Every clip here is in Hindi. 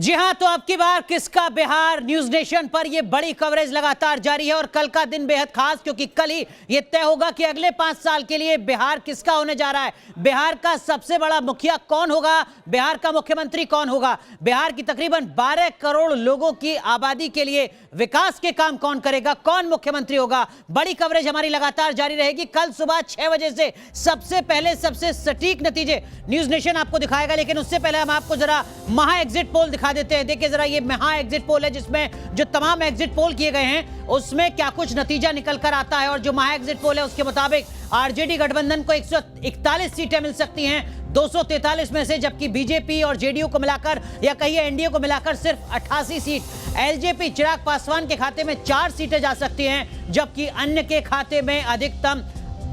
जी हां, तो अब की बार किसका बिहार न्यूज नेशन पर यह बड़ी कवरेज लगातार जारी है और कल का दिन बेहद खास, क्योंकि कल ही यह तय होगा कि अगले 5 साल के लिए बिहार किसका होने जा रहा है। बिहार का सबसे बड़ा मुखिया कौन होगा, बिहार का मुख्यमंत्री कौन होगा, बिहार की तकरीबन 12 करोड़ लोगों की आबादी के लिए विकास के काम कौन करेगा, कौन मुख्यमंत्री होगा। बड़ी कवरेज हमारी लगातार जारी रहेगी। कल सुबह 6 बजे से सबसे पहले सबसे सटीक नतीजे न्यूज नेशन आपको दिखाएगा, लेकिन उससे पहले हम आपको जरा महा एग्जिट पोल दिखा देते हैं। देखिए जरा, ये महा एग्जिट पोल है जिसमें जो तमाम एग्जिट पोल किए गए हैं उसमें क्या कुछ नतीजा निकल कर आता है। और जो महा एग्जिट पोल है उसके मुताबिक आरजेडी गठबंधन को 141 सीटें मिल सकती हैं 243 में से, जबकि बीजेपी और जेडीयू को मिलाकर या कहिए एनडीए को मिलाकर सिर्फ 88 सीट। एलजेपी चिराग पासवान के खाते में 4 सीटें जा सकती हैं, जबकि अन्य के खाते में अधिकतम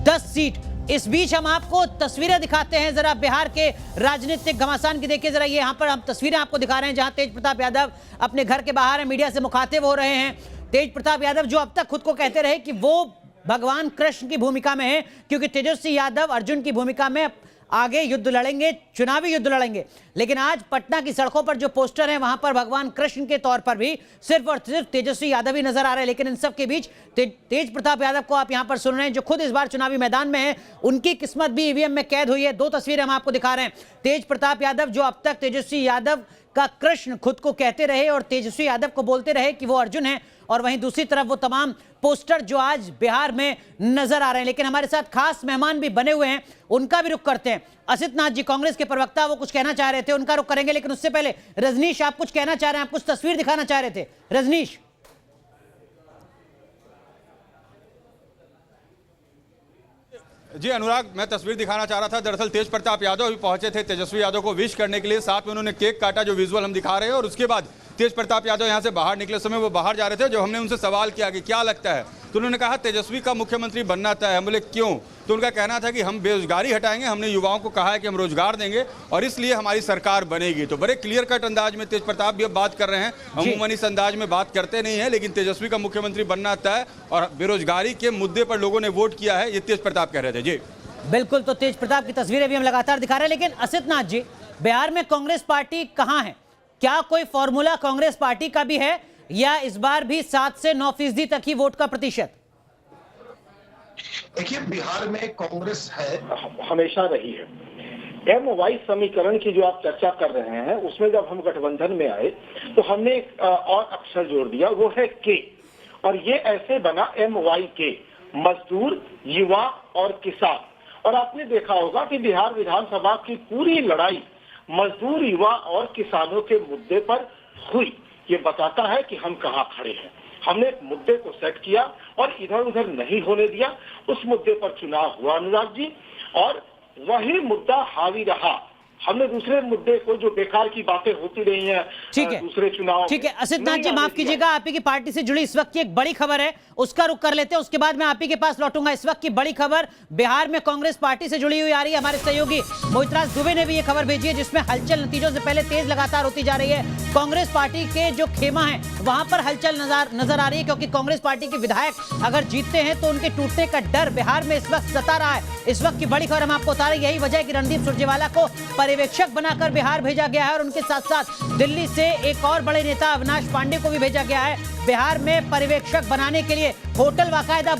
10 सीट। इस बीच हम आपको तस्वीरें दिखाते हैं जरा बिहार के राजनीतिक घमासान की। देखिए जरा, ये यहां पर हम तस्वीरें आपको दिखा रहे हैं जहां तेज प्रताप यादव अपने घर के बाहर है, मीडिया से मुखातिब हो रहे हैं। तेज प्रताप यादव जो अब तक खुद को कहते रहे कि वो भगवान कृष्ण की भूमिका में है, क्योंकि तेजस्वी यादव अर्जुन की भूमिका में आगे युद्ध लड़ेंगे, चुनावी युद्ध लड़ेंगे, लेकिन आज पटना की सड़कों पर जो पोस्टर हैं वहां पर भगवान कृष्ण के तौर पर भी सिर्फ और सिर्फ तेजस्वी यादव ही नजर आ रहे हैं। लेकिन इन सब के बीच तेज प्रताप यादव को आप यहां पर सुन रहे हैं, जो खुद इस बार चुनावी मैदान में है। उनकी किस्मत भी ईवीएम में कैद हुई है। 2 तस्वीरें हम आपको दिखा रहे हैं। तेज प्रताप यादव जो अब तक तेजस्वी यादव का कृष्ण खुद को कहते रहे और तेजस्वी यादव को बोलते रहे कि वो अर्जुन है, और वहीं दूसरी तरफ वो तमाम पोस्टर जो आज बिहार में नजर आ रहे हैं। लेकिन हमारे साथ खास मेहमान भी बने हुए हैं, उनका भी रुख करते हैं। असित नाथ जी कांग्रेस के प्रवक्ता, वो कुछ कहना चाह रहे थे, उनका रुख करेंगे। लेकिन उससे पहले रजनीश, आप कुछ कहना चाह रहे हैं, आप कुछ तस्वीर दिखाना चाह रहे थे। रजनीश। जी अनुराग, मैं तस्वीर दिखाना चाह रहा था। दरअसल तेज प्रताप यादव अभी पहुंचे थे तेजस्वी यादव को विश करने के लिए, साथ में उन्होंने केक काटा जो विजुअल हम दिखा रहे हैं। और उसके बाद तेज प्रताप यादव यहां से बाहर निकले समय वो बाहर जा रहे थे, जो हमने उनसे सवाल किया कि क्या लगता है, तो उन्होंने कहा तेजस्वी का मुख्यमंत्री बनना तय है। हम बोले क्यों, तो उनका कहना था कि हम बेरोजगारी हटाएंगे, हमने युवाओं को कहा है कि हम रोजगार देंगे और इसलिए हमारी सरकार बनेगी। तो बड़े क्लियर कट अंदाज में तेज प्रताप भी अब बात कर रहे हैं। अमूमन इस अंदाज में बात करते नहीं है, लेकिन तेजस्वी का मुख्यमंत्री बनना तय और बेरोजगारी के मुद्दे पर लोगों ने वोट किया है, ये तेज प्रताप कह रहे थे। जी बिल्कुल, तो तेज प्रताप की तस्वीरें भी हम लगातार दिखा रहे हैं। लेकिन असित नाथ जी, बिहार में कांग्रेस पार्टी कहां है? क्या कोई फॉर्मूला कांग्रेस पार्टी का भी है, या इस बार भी 7 से 9% तक ही वोट का प्रतिशत? देखिए, बिहार में कांग्रेस है, हमेशा रही है। MY समीकरण की जो आप चर्चा कर रहे हैं, उसमें जब हम गठबंधन में आए तो हमने एक और अक्षर जोड़ दिया, वो है के, और ये ऐसे बना MYK, मजदूर, युवा और किसान। और आपने देखा होगा कि बिहार विधानसभा की पूरी लड़ाई मजदूर, युवा और किसानों के मुद्दे पर हुई। ये बताता है कि हम कहाँ खड़े हैं। हमने एक मुद्दे को सेट किया और इधर उधर नहीं होने दिया। उस मुद्दे पर चुनाव हुआ अनुराग जी, और वही मुद्दा हावी रहा। हमने दूसरे मुद्दे को, जो बेकार की बातें होती रही हैं, ठीक है, दूसरे चुनाव, ठीक है। असित नाथ जी माफ कीजिएगा, आप ही की पार्टी से जुड़ी इस वक्त की एक बड़ी खबर है, उसका रुख कर लेते हैं, उसके बाद मैं आप ही के पास लौटूंगा। इस वक्त की बड़ी खबर बिहार में कांग्रेस पार्टी से जुड़ी हुई आ रही है। हमारे सहयोगी मोहितराज दुबे ने भी ये खबर भेजी है, जिसमें हलचल नतीजों से पहले तेज लगातार होती जा रही है। कांग्रेस पार्टी के जो खेमा है वहां पर हलचल नजर आ रही है, क्योंकि कांग्रेस पार्टी के विधायक अगर जीतते हैं तो उनके टूटने का डर बिहार में इस वक्त सता रहा है। इस वक्त की बड़ी खबर हम आपको बता रहे हैं, यही वजह है कि रणदीप सुरजेवाला को पर्यवेक्षक बनाकर बिहार भेजा गया है, और उनके साथ साथ दिल्ली से एक और बड़े नेता अविनाश पांडे को भी भेजा गया है बिहार में पर्यवेक्षक बनाने के लिए। होटल बाकायदा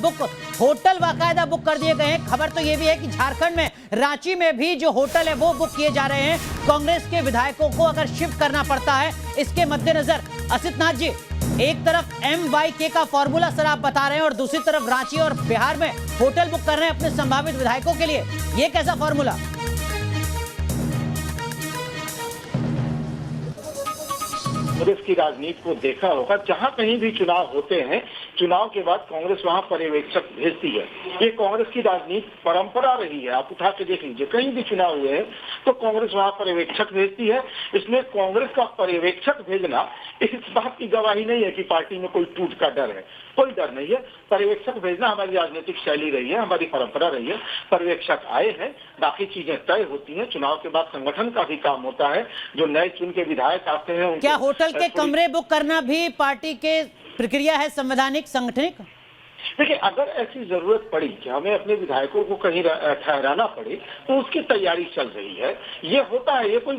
बुक कर दिए गए हैं। खबर तो यह भी है कि झारखंड में रांची में भी जो होटल है वो बुक किए जा रहे हैं, कांग्रेस के विधायकों को अगर शिफ्ट करना पड़ता है इसके मद्देनजर। असित नाथ जी, एक तरफ MYK का फॉर्मूला सर आप बता रहे हैं, और दूसरी तरफ रांची और बिहार में होटल बुक कर रहे हैं अपने संभावित विधायकों के लिए, ये कैसा फॉर्मूला? कांग्रेस की राजनीति को देखा होगा, जहां कहीं भी चुनाव होते हैं, चुनाव के बाद कांग्रेस वहां पर्यवेक्षक भेजती है। ये कांग्रेस की राजनीति परंपरा रही है। आप उठा के देख लीजिए, कहीं भी चुनाव हुए हैं तो कांग्रेस वहां पर्यवेक्षक भेजती है। इसमें कांग्रेस का पर्यवेक्षक भेजना इस बात की गवाही नहीं है कि पार्टी में कोई टूट का डर है। कोई डर नहीं है। पर्यवेक्षक भेजना हमारी राजनीतिक शैली रही है, हमारी परंपरा रही है। पर्यवेक्षक आए हैं, बाकी चीजें तय होती हैं। चुनाव के बाद संगठन का भी काम होता है, जो नए चुन के विधायक आते हैं। क्या होटल के कमरे बुक करना भी पार्टी के प्रक्रिया है, संवैधानिक, संगठनिक? देखिए, अगर ऐसी जरूरत पड़ी कि हमें अपने विधायकों को कहीं ठहराना पड़े तो उसकी तैयारी चल रही है। ये होता है, ये कोई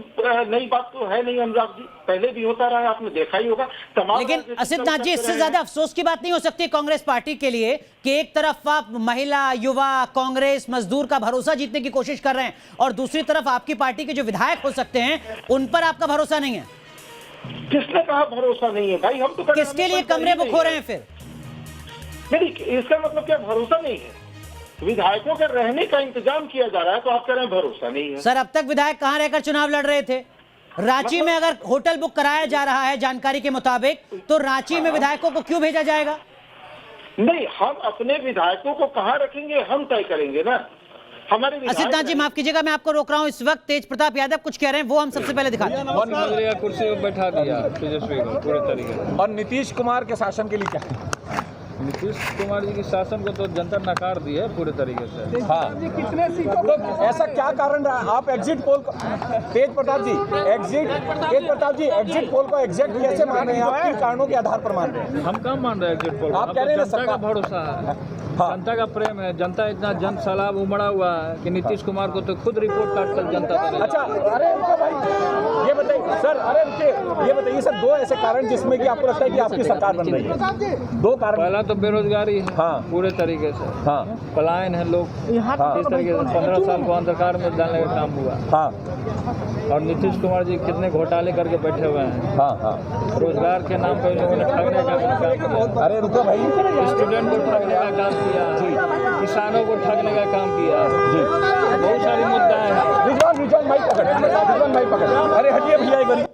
नई बात तो है नहीं अनुराग जी, पहले भी होता रहा है, आपने देखा ही होगा तमाम। लेकिन असित नाथ जी, इससे ज्यादा अफसोस की बात नहीं हो सकती कांग्रेस पार्टी के लिए कि एक तरफ आप महिला, युवा, कांग्रेस, मजदूर का भरोसा जीतने की कोशिश कर रहे हैं और दूसरी तरफ आपकी पार्टी के जो विधायक हो सकते हैं उन पर आपका भरोसा नहीं है। किसने कहा भरोसा नहीं है भाई? हम तो किसके लिए कमरे बुक हो रहे हैं फिर? नहीं, इसका मतलब क्या भरोसा नहीं है? विधायकों के रहने का इंतजाम किया जा रहा है तो आप कह रहे हैं भरोसा नहीं है। सर, अब तक विधायक कहां रहकर चुनाव लड़ रहे थे? रांची में अगर होटल बुक कराया जा रहा है जानकारी के मुताबिक, तो रांची में विधायकों को क्यों भेजा जाएगा? नहीं, हम अपने विधायकों को कहां रखेंगे हम तय करेंगे ना। हमारे असित नाथ जी, माफ कीजिएगा, मैं आपको रोक रहा हूं। इस वक्त तेज प्रताप यादव कुछ कह रहे हैं, वो हम सबसे पहले दिखाते हैं। कुर्सी पर बैठा दिया तेजस्वी को पूरे तरीके से। और नीतीश कुमार के शासन के लिए क्या है? नीतीश कुमार जी के शासन को तो जनता नकार दी है पूरे तरीके से। हाँ, कितने सीटों तो ऐसा क्या कारण रहा? आप एग्जिट पोल को तेज प्रताप जी एग्जिट पोल को एग्जैक्ट कैसे मान रहे हैं? आप किन कारणों के आधार पर मान रहे हैं? हम कम मान रहे हैं एग्जिट पोल। आप कह रहे हैं जनता का भरोसा है, जनता का प्रेम है, जनता इतना जन सलाब उमड़ा हुआ है कि नीतीश कुमार को तो खुद रिपोर्ट कार्ड कर जनता। अच्छा, अरे रुको भाई, ये बताइए सर, ये बताइए सर, दो ऐसे कारण जिसमें कि आपको लगता है कि आपकी सरकार बन रही है। दो कारण। पहला तो बेरोजगारी है, हाँ, पूरे तरीके से, हाँ, पलायन है लोग, हाँ, इस तरीके से 15 साल को अंधकार में डालने का काम हुआ, हाँ, और नीतीश कुमार जी कितने घोटाले करके बैठे हुए हैं, हाँ हाँ, रोजगार के नाम पर लोगों ने ठगने का काम किया। अरे रुको भाई, स्टूडेंट को ठगने का काम किया, किसानों को ठगने का काम किया, बहुत सारी मुद्दा है। रिजवान भाई पकड़, अरे हटिए भैया एक बारी।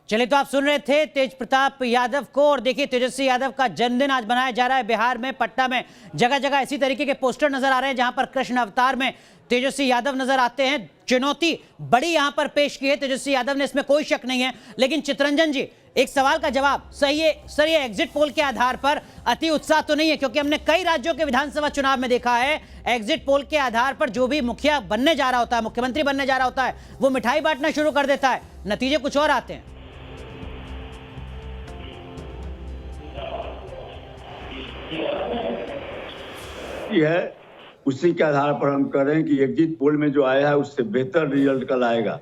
चलिए, तो आप सुन रहे थे तेज प्रताप यादव को, और देखिए तेजस्वी यादव का जन्मदिन आज मनाया जा रहा है बिहार में, पटना में जगह जगह इसी तरीके के पोस्टर नजर आ रहे हैं जहां पर कृष्ण अवतार में तेजस्वी यादव नजर आते हैं। चुनौती बड़ी यहां पर पेश की है तेजस्वी यादव ने, इसमें कोई शक नहीं है। लेकिन चितरंजन जी, एक सवाल का जवाब सही है सर, ये एग्जिट पोल के आधार पर अति उत्साह तो नहीं है? क्योंकि हमने कई राज्यों के विधानसभा चुनाव में देखा है एग्जिट पोल के आधार पर जो भी मुखिया बनने जा रहा होता है, मुख्यमंत्री बनने जा रहा होता है, वो मिठाई बांटना शुरू कर देता है, नतीजे कुछ और आते हैं। है उसी के आधार पर हम कह रहे हैं कि एग्जिट पोल में जो आया है उससे बेहतर रिजल्ट कल आएगा।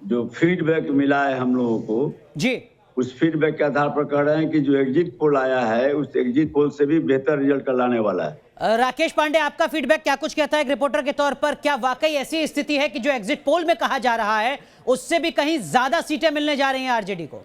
जो फीडबैक मिला है हम लोगों को जी, उस फीडबैक के आधार पर कह रहे हैं कि जो एग्जिट पोल आया है उस एग्जिट पोल से भी बेहतर रिजल्ट कल आने वाला है। राकेश पांडे, आपका फीडबैक क्या कुछ कहता है एक रिपोर्टर के तौर पर? क्या वाकई ऐसी स्थिति है कि जो एग्जिट पोल में कहा जा रहा है उससे भी कहीं ज्यादा सीटें मिलने जा रही हैं आरजेडी को?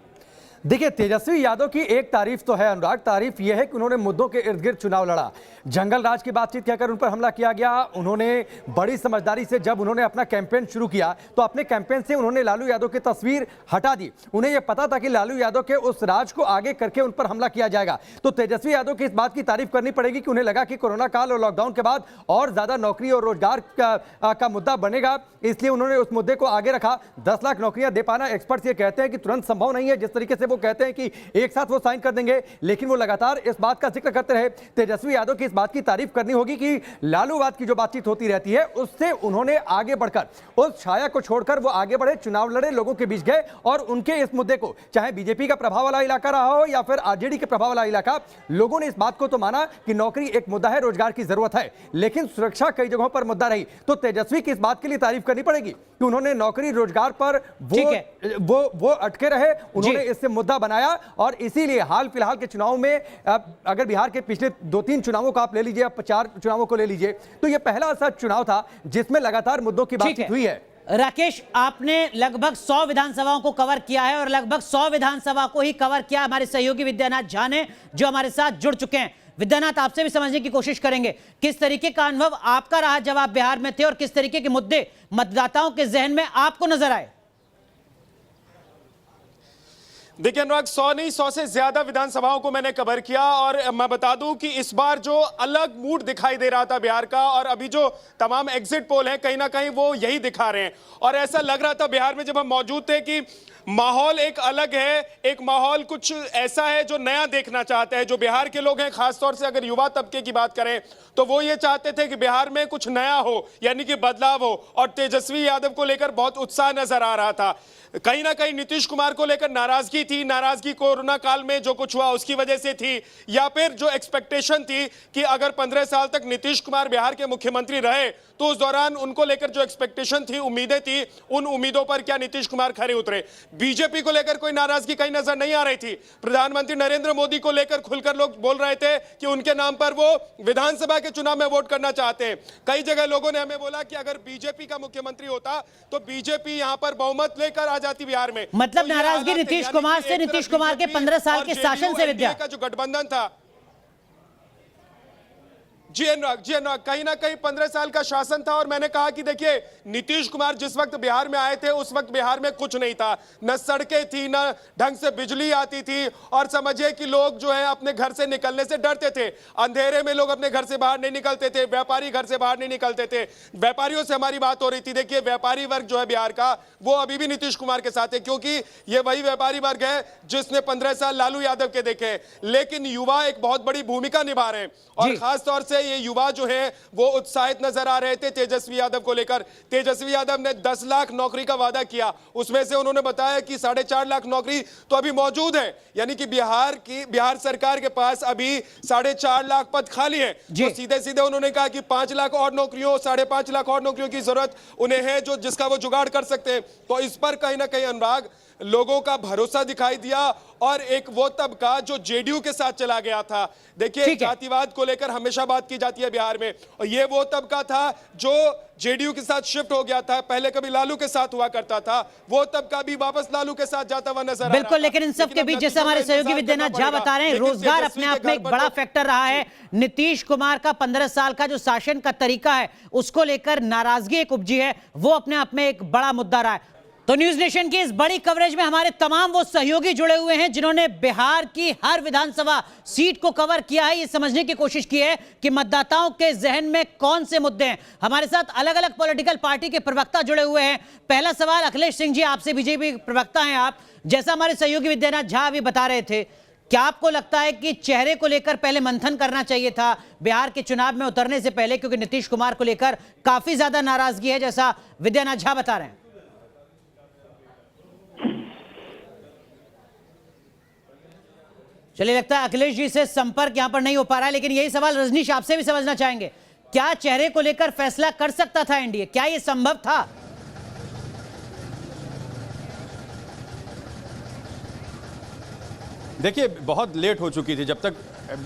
देखिए, तेजस्वी यादव की एक तारीफ तो है अनुराग, तारीफ यह है कि उन्होंने मुद्दों के इर्द गिर्द चुनाव लड़ा, जंगल राज की बातचीत कहकर उन पर हमला किया गया। उन्होंने बड़ी समझदारी से जब उन्होंने अपना कैंपेन शुरू किया तो अपने कैंपेन से उन्होंने लालू यादव की तस्वीर हटा दी। उन्हें यह पता था कि लालू यादव के उस राज को आगे करके उन पर हमला किया जाएगा। तो तेजस्वी यादव की इस बात की तारीफ करनी पड़ेगी कि उन्हें लगा कि कोरोना काल और लॉकडाउन के बाद और ज्यादा नौकरी और रोजगार का मुद्दा बनेगा, इसलिए उन्होंने उस मुद्दे को आगे रखा। 10 लाख नौकरियां दे पाना एक्सपर्ट्स ये कहते हैं कि तुरंत संभव नहीं है, जिस तरीके से वो कहते हैं कि एक साथ वो साइन कर देंगे, लेकिन वो लगातार इस बात का जिक्र करते रहे। तेजस्वी यादव की इस बात की तारीफ करनी होगी कि लालूवाद की जो बातचीत होती रहती है उससे उन्होंने आगे बढ़कर उस छाया को छोड़कर वो आगे बढ़े, चुनाव लड़े, लोगों के बीच गए और उनके इस मुद्दे को, चाहे बीजेपी का प्रभाव वाला इलाका रहा हो या फिर आरजेडी के प्रभाव वाला इलाका, लोगों ने इस बात को तो माना कि नौकरी एक मुद्दा है, रोजगार की जरूरत है, लेकिन सुरक्षा कई जगहों पर मुद्दा रही। तो तेजस्वी की इस बात के लिए तारीफ करनी पड़ेगी कि उन्होंने नौकरी रोजगार पर वो अटके रहे, उन्होंने इससे मुद्दा बनाया। और इसीलिए हाल फिलहाल के चुनाव में, अगर बिहार के पिछले 2-3 चुनावों को आप ले लीजिए, आप 4 चुनावों को ले लीजिए, तो यह पहला ऐसा चुनाव था जिसमें लगातार मुद्दों की बातचीत हुई है। राकेश, आपने लगभग 100 विधानसभाओं को कवर किया है और लगभग 100 विधानसभा को ही कवर किया हमारे सहयोगी विद्यानाथ झा ने, जो हमारे साथ जुड़ चुके हैं। विद्यानाथ, आपसे भी समझने की कोशिश करेंगे, किस तरीके का अनुभव आपका रहा जब आप बिहार में थे और किस तरीके के मुद्दे मतदाताओं के जहन में आपको नजर आए? देखिए अनुराग, 100 नहीं 100 से ज्यादा विधानसभाओं को मैंने कवर किया और मैं बता दूं कि इस बार जो अलग मूड दिखाई दे रहा था बिहार का, और अभी जो तमाम एग्जिट पोल हैं कहीं ना कहीं वो यही दिखा रहे हैं। और ऐसा लग रहा था बिहार में जब हम मौजूद थे कि माहौल एक अलग है, एक माहौल कुछ ऐसा है जो नया देखना चाहते हैं। जो बिहार के लोग हैं, खासतौर से अगर युवा तबके की बात करें, तो वो ये चाहते थे कि बिहार में कुछ नया हो, यानी कि बदलाव हो। और तेजस्वी यादव को लेकर बहुत उत्साह नजर आ रहा था। कहीं ना कहीं नीतीश कुमार को लेकर नाराजगी थी नाराजगी कोरोना काल में जो कुछ हुआ उसकी वजह से थी, या फिर जो एक्सपेक्टेशन थी कि अगर 15 साल तक नीतीश कुमार बिहार के मुख्यमंत्री रहे तो उस दौरान उनको लेकर जो एक्सपेक्टेशन थी, उम्मीदें थी, उन उम्मीदों पर क्या नीतीश कुमार खरे उतरे? बीजेपी को लेकर कोई नाराजगी कहीं नजर नहीं आ रही थी। प्रधानमंत्री नरेंद्र मोदी को लेकर खुलकर लोग बोल रहे थे कि उनके नाम पर वो विधानसभा के चुनाव में वोट करना चाहते हैं। कई जगह लोगों ने हमें बोला कि अगर बीजेपी का मुख्यमंत्री होता तो बीजेपी यहां पर बहुमत लेकर आ जाती बिहार में। मतलब तो नाराजगी नीतीश कुमार से, नीतीश कुमार के 15 साल के शासन से विद्या का जो गठबंधन था, जी अनुराग, कहीं ना कहीं 15 साल का शासन था। और मैंने कहा कि देखिए नीतीश कुमार जिस वक्त बिहार में आए थे उस वक्त बिहार में कुछ नहीं था, न सड़कें थी, न ढंग से बिजली आती थी, और समझिए कि लोग जो है अपने घर से निकलने से डरते थे। अंधेरे में लोग अपने घर से बाहर नहीं निकलते थे, व्यापारी घर से बाहर नहीं निकलते थे। व्यापारियों से हमारी बात हो रही थी। देखिए व्यापारी वर्ग जो है बिहार का, वो अभी भी नीतीश कुमार के साथ है, क्योंकि ये वही व्यापारी वर्ग है जिसने 15 साल लालू यादव के देखे। लेकिन युवा एक बहुत बड़ी भूमिका निभा रहे हैं, और खासतौर से ये युवा जो है वो उत्साहित नजर आ रहे थे तेजस्वी यादव को लेकर। तेजस्वी यादव ने 10 लाख नौकरी का वादा किया, उसमें से उन्होंने बताया कि 4.5 लाख नौकरी तो अभी मौजूद है, यानी कि बिहार सरकार के पास अभी 4.5 लाख पद खाली है। तो सीधे सीधे उन्होंने कहा कि 5 लाख और नौकरियों, 5.5 लाख और नौकरियों की जरूरत उन्हें है, जो जिसका वो जुगाड़ कर सकते हैं। तो इस पर कहीं ना कहीं अनुराग लोगों का भरोसा दिखाई दिया, और एक वो तबका जो जेडीयू के साथ चला गया था। देखिए जातिवाद को लेकर हमेशा बात की जाती है बिहार में, और ये वो तबका था जो जेडीयू के साथ शिफ्ट हो गया था। पहले कभी लालू के साथ हुआ करता था, वो तबका भी वापस लालू के साथ जाता हुआ नजर आ रहा है। बिल्कुल, लेकिन इन सब के बीच जैसे हमारे सहयोगी विद्यानाथ झा बता रहे हैं, रोजगार अपने आप में एक बड़ा फैक्टर रहा है। नीतीश कुमार का 15 साल का जो शासन का तरीका है उसको लेकर नाराजगी एक उपजी है, वो अपने आप में एक बड़ा मुद्दा रहा है। तो न्यूज नेशन की इस बड़ी कवरेज में हमारे तमाम वो सहयोगी जुड़े हुए हैं जिन्होंने बिहार की हर विधानसभा सीट को कवर किया है, ये समझने की कोशिश की है कि मतदाताओं के जहन में कौन से मुद्दे हैं। हमारे साथ अलग अलग पॉलिटिकल पार्टी के प्रवक्ता जुड़े हुए हैं। पहला सवाल अखिलेश सिंह जी आपसे, बीजेपी प्रवक्ता हैं आप। जैसा हमारे सहयोगी विद्यानाथ झा अभी बता रहे थे, क्या आपको लगता है कि चेहरे को लेकर पहले मंथन करना चाहिए था बिहार के चुनाव में उतरने से पहले, क्योंकि नीतीश कुमार को लेकर काफी ज्यादा नाराजगी है, जैसा विद्यानाथ झा बता रहे हैं? चलिए, लगता है अखिलेश जी से संपर्क यहां पर नहीं हो पा रहा है, लेकिन यही सवाल रजनीश आपसे भी समझना चाहेंगे। क्या चेहरे को लेकर फैसला कर सकता था एनडीए? क्या यह संभव था? देखिए बहुत लेट हो चुकी थी। जब तक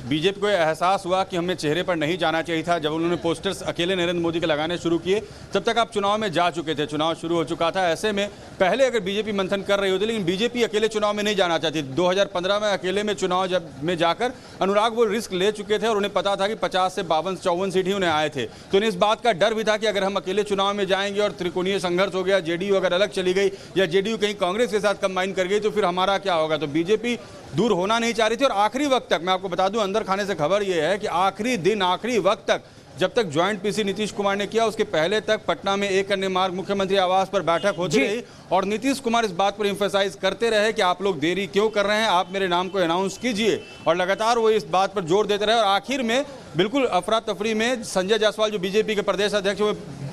बीजेपी को एहसास हुआ कि हमें चेहरे पर नहीं जाना चाहिए था, जब उन्होंने पोस्टर्स अकेले नरेंद्र मोदी के लगाने शुरू किए, तब तक आप चुनाव में जा चुके थे, चुनाव शुरू हो चुका था। ऐसे में पहले अगर बीजेपी मंथन कर रही होती, लेकिन बीजेपी अकेले चुनाव में नहीं जाना चाहती। 2015 में अकेले में चुनाव जब में जाकर अनुराग वो रिस्क ले चुके थे, और उन्हें पता था कि 50 से 52-54 सीट ही उन्हें आए थे। तो उन्हें इस बात का डर भी था कि अगर हम अकेले चुनाव में जाएंगे और त्रिकोणीय संघर्ष हो गया, जेडीयू अगर अलग चली गई या जेडीयू कहीं कांग्रेस के साथ कंबाइन कर गई, तो फिर हमारा क्या होगा। तो बीजेपी दूर होना नहीं चाह रही थी, और आखिरी वक्त तक मैं आपको बता दूं, अंदर खाने से खबर यह है कि आखिरी दिन, आखिरी वक्त तक, जब तक ज्वाइंट पीसी नीतीश कुमार ने किया, उसके पहले तक पटना में एक अन्य मार्ग मुख्यमंत्री आवास पर बैठक होती रही, और नीतीश कुमार इस बात पर एम्फसाइज करते रहे कि आप लोग देरी क्यों कर रहे हैं, आप मेरे नाम को अनाउंस कीजिए। और लगातार वो इस बात पर जोर देते रहे, और आखिर में बिल्कुल अफरा तफरी में संजय जायसवाल जो बीजेपी के प्रदेश अध्यक्ष, वो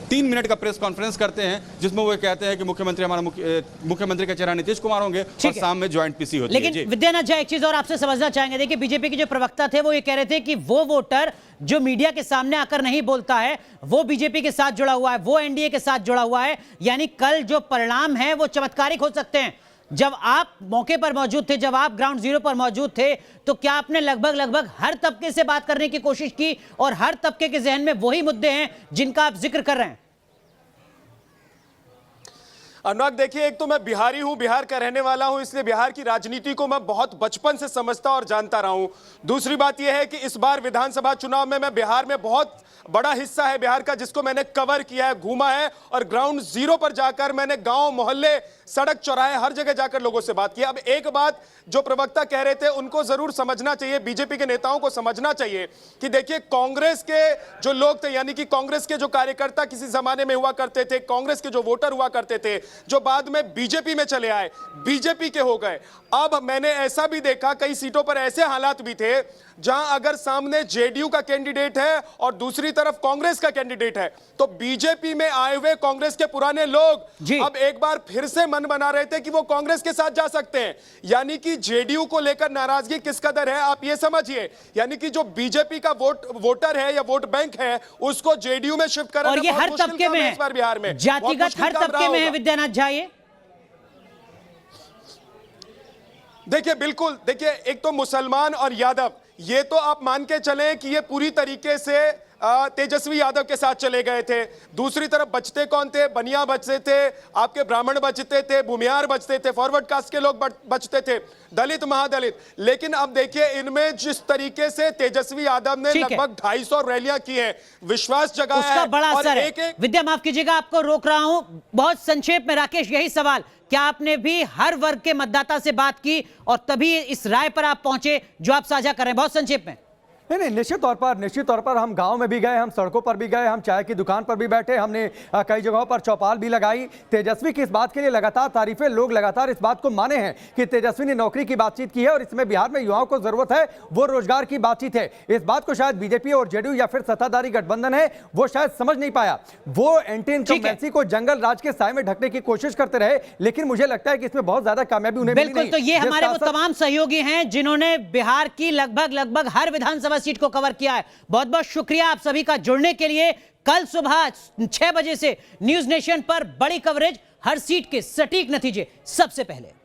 3 मिनट का प्रेस कॉन्फ्रेंस करते हैं, जिसमें वो कहते हैं कि मुख्यमंत्री हमारा मुख्यमंत्री का चेहरा नीतीश कुमार होंगे, और शाम में ज्वाइंट पीसी होती है। लेकिन विद्यानाथ झा, एक चीज और आपसे समझना चाहेंगे। देखिए बीजेपी के जो प्रवक्ता थे वो ये कह रहे थे कि वो वोटर जो मीडिया के सामने आकर नहीं बोलता है वो बीजेपी के साथ जुड़ा हुआ है, वो एनडीए के साथ जुड़ा हुआ है, यानी कल जो परिणाम है वो चमत्कारिक हो सकते हैं। जब आप मौके पर मौजूद थे, जब आप ग्राउंड जीरो पर मौजूद थे, तो क्या आपने लगभग हर तबके से बात करने की कोशिश की, और हर तबके के जहन में वही मुद्दे हैं जिनका आप जिक्र कर रहे हैं? अनुराग देखिए, एक तो मैं बिहारी हूं, बिहार का रहने वाला हूं, इसलिए बिहार की राजनीति को मैं बहुत बचपन से समझता और जानता रहा हूं। दूसरी बात यह है कि इस बार विधानसभा चुनाव में मैं बिहार में बहुत बड़ा हिस्सा है बिहार का जिसको मैंने कवर किया है, घूमा है, और ग्राउंड जीरो पर जाकर मैंने गांव, मोहल्ले, सड़क, चौराहे, हर जगह जाकर लोगों से बात की। अब एक बात जो प्रवक्ता कह रहे थे उनको जरूर समझना चाहिए, बीजेपी के नेताओं को समझना चाहिए कि देखिए कांग्रेस के जो लोग थे, यानी कि कांग्रेस के जो कार्यकर्ता किसी जमाने में हुआ करते थे, कांग्रेस के जो वोटर हुआ करते थे, जो बाद में बीजेपी में चले आए, बीजेपी के हो गए। अब मैंने ऐसा भी देखा, कई सीटों पर ऐसे हालात भी थे जहां अगर सामने जेडीयू का कैंडिडेट है और दूसरी दूसरी तरफ कांग्रेस का कैंडिडेट है। तो बीजेपी में आए हुए कांग्रेस के पुराने लोग अब एक बार फिर से मन बना रहे थे कि वो कांग्रेस के साथ जा सकते हैं। यानी कि जेडीयू को लेकर नाराजगी किस कदर है आप ये समझिए। यानी कि जो बीजेपी का वोटर है या वोट बैंक है उसको जेडीयू में शिफ्ट करना और ये हर तबके में है, इस बार बिहार में जातिगत हर तबके में है। विद्यानाथ झा, ये देखिए बिल्कुल, देखिए एक तो मुसलमान और यादव, ये तो आप मान के चलें कि ये पूरी तरीके से तेजस्वी यादव के साथ चले गए थे। दूसरी तरफ बचते कौन थे? बनिया बचते थे, आपके ब्राह्मण बचते थे, भूमियार बचते थे, फॉरवर्ड कास्ट के लोग बचते थे, दलित महादलित। लेकिन अब देखिए इनमें जिस तरीके से तेजस्वी यादव ने लगभग 250 रैलियां की हैं, विश्वास जगाया उसका बड़ा असर है। विद्या, माफ कीजिएगा आपको रोक रहा हूं, बहुत संक्षेप में राकेश यही सवाल, क्या आपने भी हर वर्ग के मतदाता से बात की और तभी इस राय पर आप पहुंचे जो आप साझा कर रहे हैं? बहुत संक्षेप में। नहीं, निश्चित तौर पर हम गांव में भी गए, हम सड़कों पर भी गए, हम चाय की दुकान पर भी बैठे, हमने कई जगहों पर चौपाल भी लगाई। तेजस्वी की इस बात के लिए लगातार तारीफें, लोग लगातार इस बात को माने हैं कि तेजस्वी ने नौकरी की बातचीत की है और इसमें बिहार में युवाओं को जरूरत है वो रोजगार की बातचीत है। इस बात को शायद बीजेपी और जेडीयू या फिर सत्ताधारी गठबंधन है वो शायद समझ नहीं पाया। वो एंटी इनकम्बेंसी को जंगल राज के साए में ढकने की कोशिश करते रहे, लेकिन मुझे लगता है कि इसमें बहुत ज्यादा कामयाबी उन्हें मिली नहीं। बिल्कुल, तो ये हमारे वो तमाम सहयोगी हैं जिन्होंने बिहार की लगभग हर विधानसभा सीट को कवर किया है। बहुत बहुत शुक्रिया आप सभी का जुड़ने के लिए। कल सुबह 6 बजे से न्यूज नेशन पर बड़ी कवरेज, हर सीट के सटीक नतीजे सबसे पहले।